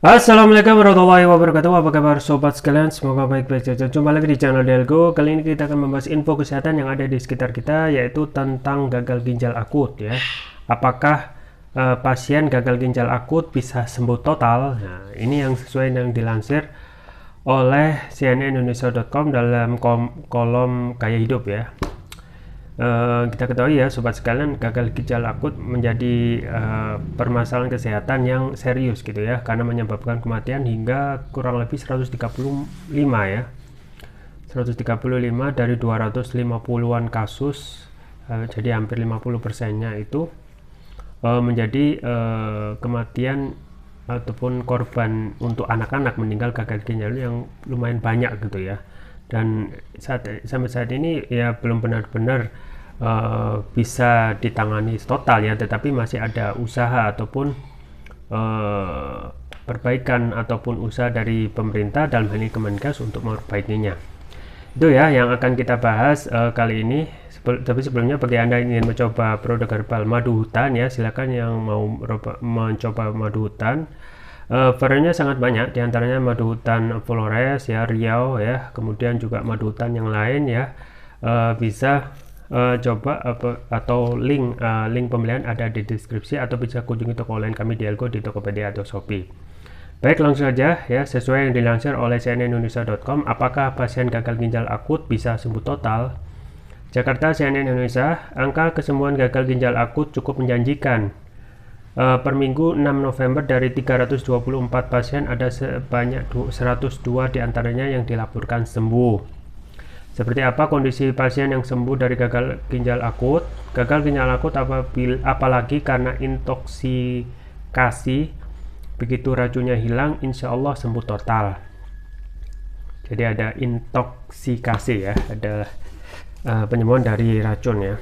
Assalamualaikum warahmatullahi wabarakatuh. Apa kabar sobat sekalian? Semoga baik-baik saja. Jumpa lagi di channel Delgo. Kali ini kita akan membahas info kesehatan yang ada di sekitar kita, yaitu tentang gagal ginjal akut ya. Apakah pasien gagal ginjal akut bisa sembuh total? Nah, ini yang sesuai yang dilansir oleh cnnindonesia.com dalam kolom gaya hidup ya. Kita ketahui ya sobat sekalian, gagal ginjal akut menjadi permasalahan kesehatan yang serius gitu ya, karena menyebabkan kematian hingga kurang lebih 135 ya, 135 dari 250-an kasus, jadi hampir 50%-nya itu menjadi kematian ataupun korban untuk anak-anak meninggal gagal ginjal yang lumayan banyak gitu ya. Dan sampai saat ini ya belum benar-benar bisa ditangani total ya, tetapi masih ada usaha ataupun perbaikan ataupun usaha dari pemerintah dalam hal ini Kemenkes untuk memperbaikinya. Itu ya yang akan kita bahas kali ini. Tapi sebelumnya, bagi Anda yang ingin mencoba produk herbal madu hutan ya, silakan yang mau mencoba madu hutan. Variannya sangat banyak, diantaranya madu hutan Flores ya, Riau ya, kemudian juga madu hutan yang lain ya. Bisa coba atau link pembelian ada di deskripsi, atau bisa kunjungi toko online kami di Elgo, di Tokopedia atau Shopee. Baik, langsung saja ya, sesuai yang dilansir oleh cnnindonesia.com. Apakah pasien gagal ginjal akut bisa sembuh total? Jakarta, CNN Indonesia. Angka kesembuhan gagal ginjal akut cukup menjanjikan. Per minggu 6 November dari 324 pasien ada sebanyak 102 diantaranya yang dilaporkan sembuh. Seperti apa kondisi pasien yang sembuh dari gagal ginjal akut? Gagal ginjal akut apalagi karena intoksikasi, begitu racunnya hilang, insya Allah sembuh total. Jadi ada intoksikasi ya, ada penyembuhan dari racun ya.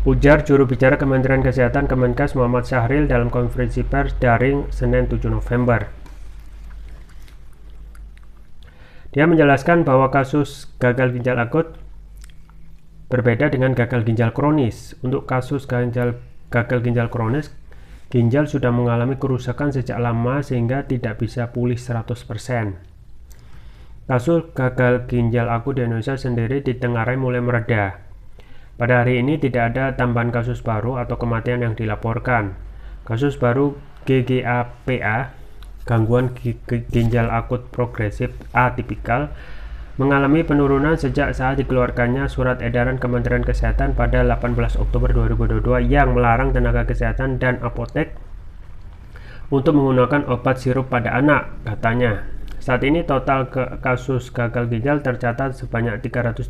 Ujar juru bicara Kementerian Kesehatan Kemenkes Muhammad Syahril dalam konferensi pers daring Senin 7 November. Dia menjelaskan bahwa kasus gagal ginjal akut berbeda dengan gagal ginjal kronis. Untuk kasus gagal ginjal kronis, ginjal sudah mengalami kerusakan sejak lama sehingga tidak bisa pulih 100%. Kasus gagal ginjal akut di Indonesia sendiri ditengarai mulai mereda. Pada hari ini tidak ada tambahan kasus baru atau kematian yang dilaporkan. Kasus baru GGAPA, gangguan ginjal akut progresif atipikal, mengalami penurunan sejak saat dikeluarkannya surat edaran Kementerian Kesehatan pada 18 Oktober 2022 yang melarang tenaga kesehatan dan apotek untuk menggunakan obat sirup pada anak, katanya. Saat ini total kasus gagal ginjal tercatat sebanyak 324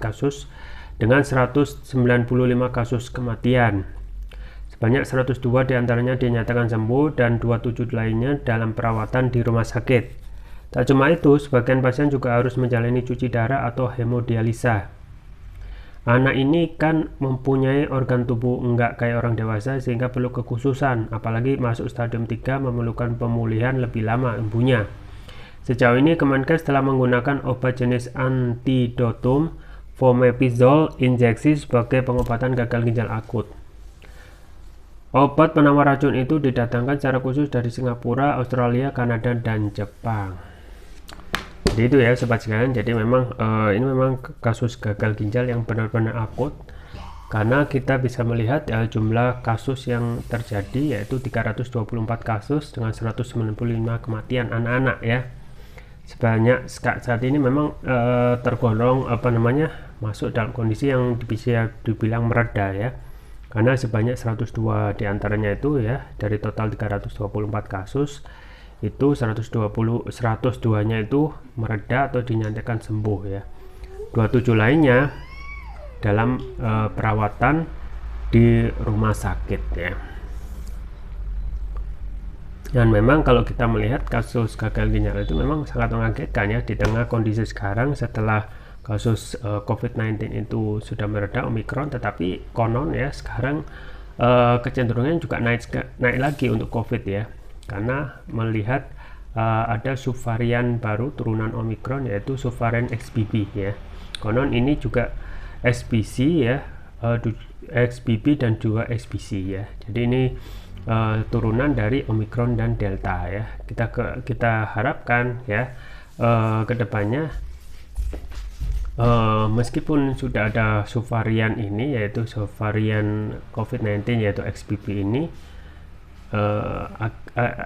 kasus dengan 195 kasus kematian. Sebanyak 102 diantaranya dinyatakan sembuh dan 27 lainnya dalam perawatan di rumah sakit. Tak cuma itu, sebagian pasien juga harus menjalani cuci darah atau hemodialisa. Anak ini kan mempunyai organ tubuh enggak kayak orang dewasa sehingga perlu kekhususan, apalagi masuk stadium 3 memerlukan pemulihan lebih lama embunya. Sejauh ini Kemenkes telah menggunakan obat jenis antidotum fomepizol injeksi sebagai pengobatan gagal ginjal akut. Obat penawar racun itu didatangkan secara khusus dari Singapura, Australia, Kanada, dan Jepang. Jadi itu ya sobat sekalian. Jadi memang ini memang kasus gagal ginjal yang benar-benar akut, karena kita bisa melihat jumlah kasus yang terjadi yaitu 324 kasus dengan 195 kematian anak-anak ya. Sebanyak saat ini memang tergolong masuk dalam kondisi yang bisa dibilang mereda ya, karena sebanyak 102 diantaranya itu ya, dari total 324 kasus itu 102 nya itu mereda atau dinyatakan sembuh ya. 27 lainnya dalam perawatan di rumah sakit ya. Dan memang kalau kita melihat kasus gagal ginjal itu memang sangat mengagetkan ya, di tengah kondisi sekarang setelah kasus COVID-19 itu sudah mereda Omikron, tetapi konon ya sekarang kecenderungan juga naik lagi untuk COVID ya, karena melihat ada subvarian baru turunan Omikron yaitu subvarian XBB ya. Konon ini juga XBC ya, XBB dan juga XBC ya. Jadi ini turunan dari Omicron dan Delta ya. Kita harapkan ya kedepannya meskipun sudah ada subvarian ini, yaitu subvarian COVID-19 yaitu XBB ini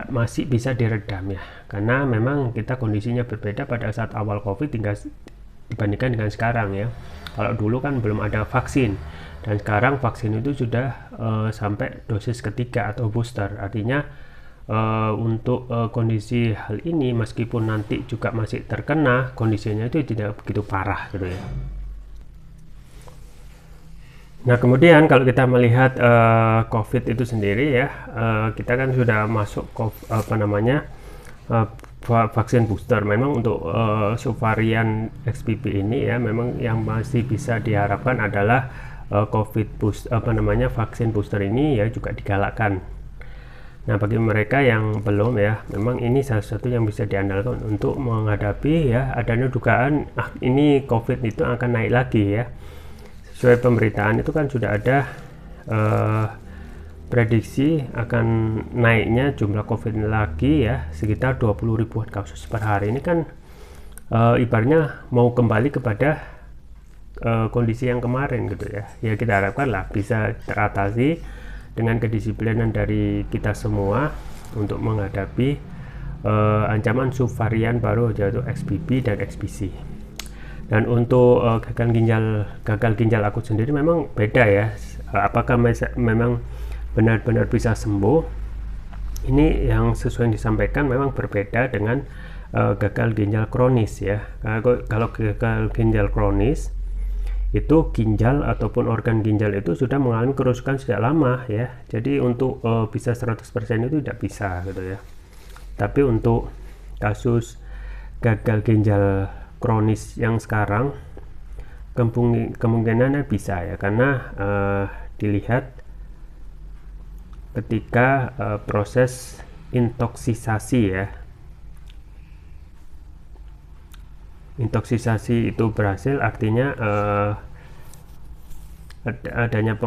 masih bisa diredam ya, karena memang kita kondisinya berbeda pada saat awal COVID dibandingkan dengan sekarang ya. Kalau dulu kan belum ada vaksin, dan sekarang vaksin itu sudah sampai dosis ketiga atau booster. Artinya untuk kondisi hal ini, meskipun nanti juga masih terkena, kondisinya itu tidak begitu parah gitu ya. Nah, kemudian kalau kita melihat COVID itu sendiri ya, kita kan sudah masuk vaksin booster. Memang untuk subvarian XBB ini ya, memang yang masih bisa diharapkan adalah vaksin booster ini ya juga digalakkan. Nah, bagi mereka yang belum ya, memang ini salah satu yang bisa diandalkan untuk menghadapi ya adanya dugaan ini COVID itu akan naik lagi ya. Sesuai pemberitaan itu kan sudah ada prediksi akan naiknya jumlah COVID lagi ya, sekitar 20 ribuan kasus per hari. Ini kan ibaratnya mau kembali kepada kondisi yang kemarin gitu ya. Ya kita harapkan lah bisa teratasi dengan kedisiplinan dari kita semua untuk menghadapi ancaman subvarian baru yaitu XBB dan XBC. Dan untuk gagal ginjal akut sendiri memang beda ya. Apakah memang benar-benar bisa sembuh? Ini yang sesuai yang disampaikan memang berbeda dengan gagal ginjal kronis ya. Kalau gagal ginjal kronis itu ginjal ataupun organ ginjal itu sudah mengalami kerusakan sejak lama ya. Jadi untuk bisa 100% itu tidak bisa gitu ya. Tapi untuk kasus gagal ginjal kronis yang sekarang kemungkinannya bisa ya, karena dilihat ketika proses intoksisasi ya, intoksisasi itu berhasil, artinya adanya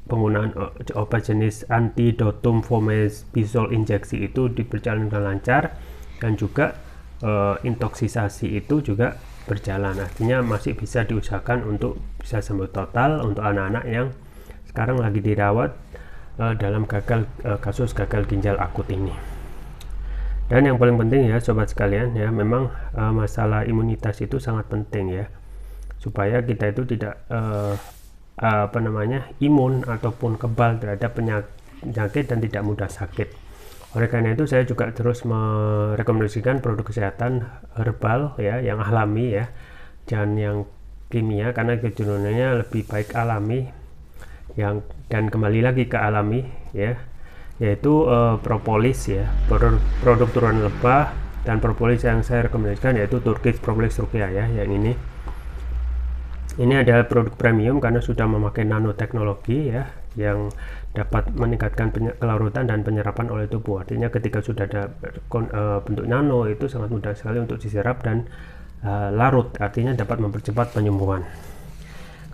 penggunaan obat jenis antidotum fomepizol injeksi itu berjalan dengan lancar, dan juga intoksisasi itu juga berjalan. Artinya masih bisa diusahakan untuk bisa sembuh total untuk anak-anak yang sekarang lagi dirawat dalam kasus gagal ginjal akut ini. Dan yang paling penting ya sobat sekalian ya, memang masalah imunitas itu sangat penting ya, supaya kita itu tidak imun ataupun kebal terhadap penyakit dan tidak mudah sakit. Oleh karena itu saya juga terus merekomendasikan produk kesehatan herbal ya, yang alami ya, jangan yang kimia, karena kecenderungannya lebih baik alami dan kembali lagi ke alami ya, yaitu propolis ya, produk turunan lebah. Dan propolis yang saya rekomendasikan yaitu Turkish Propolis Rukia ya, yang ini adalah produk premium karena sudah memakai nanoteknologi ya, yang dapat meningkatkan kelarutan dan penyerapan oleh tubuh. Artinya ketika sudah ada bentuk nano, itu sangat mudah sekali untuk diserap dan larut, artinya dapat mempercepat penyembuhan.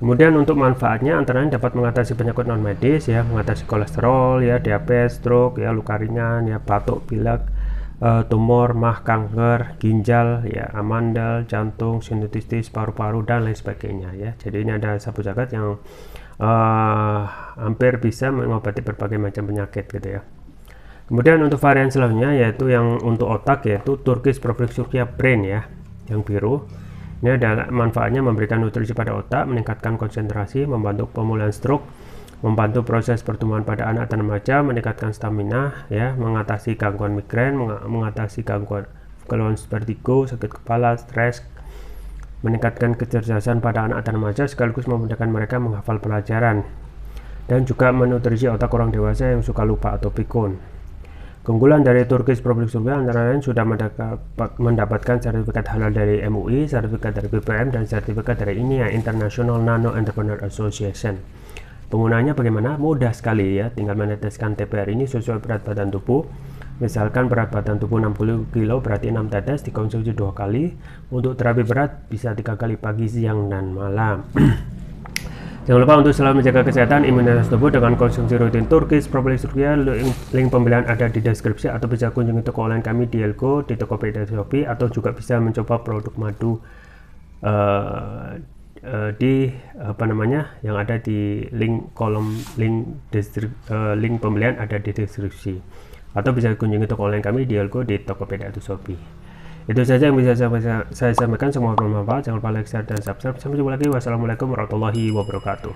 Kemudian untuk manfaatnya antara lain dapat mengatasi penyakit non medis ya, mengatasi kolesterol ya, diabetes, stroke ya, luka ringan ya, batuk, pilek, tumor, mah, kanker, ginjal ya, amandel, jantung, sinusitis, paru-paru dan lain sebagainya ya. Jadi ini ada sabu jagat yang hampir bisa mengobati berbagai macam penyakit gitu ya. Kemudian untuk varian selanjutnya yaitu yang untuk otak, yaitu Turkish Propolis Rukia Brain ya, yang biru. Ini adalah manfaatnya memberikan nutrisi pada otak, meningkatkan konsentrasi, membantu pemulihan stroke, membantu proses pertumbuhan pada anak dan remaja, meningkatkan stamina ya, mengatasi gangguan migrain, mengatasi gangguan keluhan vertigo, sakit kepala, stres, meningkatkan kecerdasan pada anak dan remaja sekaligus memudahkan mereka menghafal pelajaran, dan juga menutrisi otak orang dewasa yang suka lupa atau pikun. Keunggulan dari Turkish Propolis Rukia antara lain sudah mendapatkan sertifikat halal dari MUI, sertifikat dari BPOM, dan sertifikat dari INIA, International Nano Entrepreneur Association. Penggunaannya bagaimana? Mudah sekali ya, tinggal meneteskan TPR ini sesuai berat badan tubuh. Misalkan berat badan tubuh 60 kg, berarti 6 tetes dikonsumsi 2 kali. Untuk terapi berat bisa 3 kali pagi, siang, dan malam. Jangan lupa untuk selalu menjaga kesehatan imunitas tubuh dengan konsumsi rutin Turkish Propolis Turkiya. Link pembelian ada di deskripsi, atau bisa kunjungi toko online kami di Elko, di Tokopedia, Shopee, atau juga bisa mencoba produk madu di yang ada di link pembelian ada di deskripsi, atau bisa kunjungi toko online kami di Elko, di Tokopedia atau Shopee. Itu saja yang bisa saya sampaikan. Semoga bermanfaat. Jangan lupa like, share, dan subscribe. Sampai jumpa lagi. Wassalamualaikum warahmatullahi wabarakatuh.